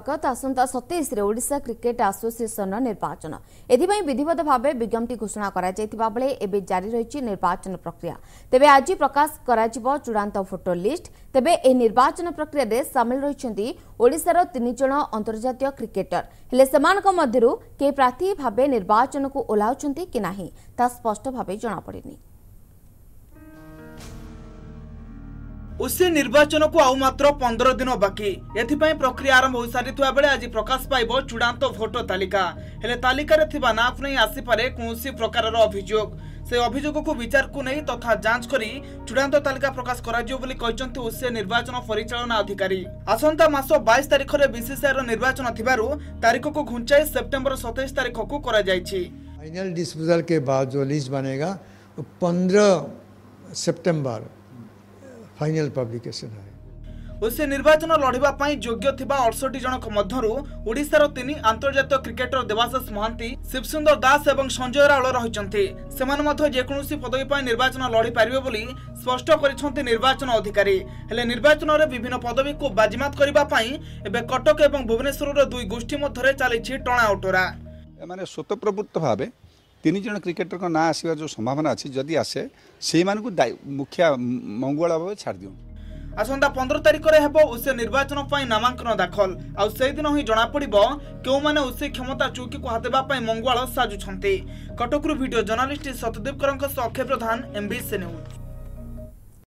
गत आसंता 27 रे Odisha cricket association निर्वाचन एथिपाई विधिवत भाव विज्ञप्ति घोषणा करा जायतिबा बेले एबे जारी रहिछि निर्वाचन प्रक्रिया। तेबे आज प्रकाश कराजिबो चूड़ांत फोटो लिस्ट। तेबे ए निर्वाचन प्रक्रिया रे शामिल रहिछन्ती ओडिशार 3 जण अंतर्जातीय क्रिकेटर हेले सेमानक मध्यरु के प्रार्थी भाबे निर्वाचन को ओलाउछन्ती कि नाही ता स्पष्ट भाबे जणा पड़िनी। उसी निर्वाचन को आउ मात्र 15 दिन बाकी एथिपाई प्रक्रिया आरंभ हो सारी बेले आज प्रकाश पाइब चूड़ांत भोट तालिका हेले तालिका रे थिबा नाफ नै आसी पारे कोनोसी प्रकार अभियोग से अभियोग को विचार को नहीं तथा जांच करी चूड़ांत तालिका प्रकाश कराजियो बोली कहिसंती उसी निर्वाचन परिचालना अधिकारी। आसंता मास 22 तारिख रे बीसीसीआई रो निर्वाचन थिबारु तारिख को घुंचाई सेप्टेम्बर 27 तारिख को करा जायछि। फाइनल डिस्पोजल के बाद जो लिस्ट बनेगा 15 सितंबर फाइनल पब्लिकेशन है। उसी निर्वाचन लड़िबा पई योग्य थिबा 68 जनक मध्यरु ओडिशार 3 अंतर्जातीय क्रिकेटर देवाशिष महांती, शिवसुंदर दास एवं संजय राउल रहिसंती। सेमाने मध्य जेकोनोसी पदवी पई निर्वाचन लड़ी पारिबे बोली स्पष्ट करिसंती निर्वाचन अधिकारी। हेले निर्वाचन रे विभिन्न पदवी को बाजीमात करिबा पई एबे कटक एवं भुवनेश्वर रो दुई गोष्ठी मध्यरे चलीछि टणा उटरा। माने स्वतःप्रवृत्त भाबे 3 जन क्रिकेटर का ना आसवा जो संभावना अच्छी जदि आसे से मुखिया मंगुआ भाव छाड़ दियो। आसंता 15 तारिख रे हेबो उसे निर्वाचन पई नामांकन दाखल आ से दिन ही जणा पड़िबो केउ माने उसे क्षमता चौकी को हातेबा पई मंगुआल साजुछंती। कटकरू वीडियो जर्नलिस्ट सतदीप करंक अक्षय प्रधान एमबीसी न्यूज।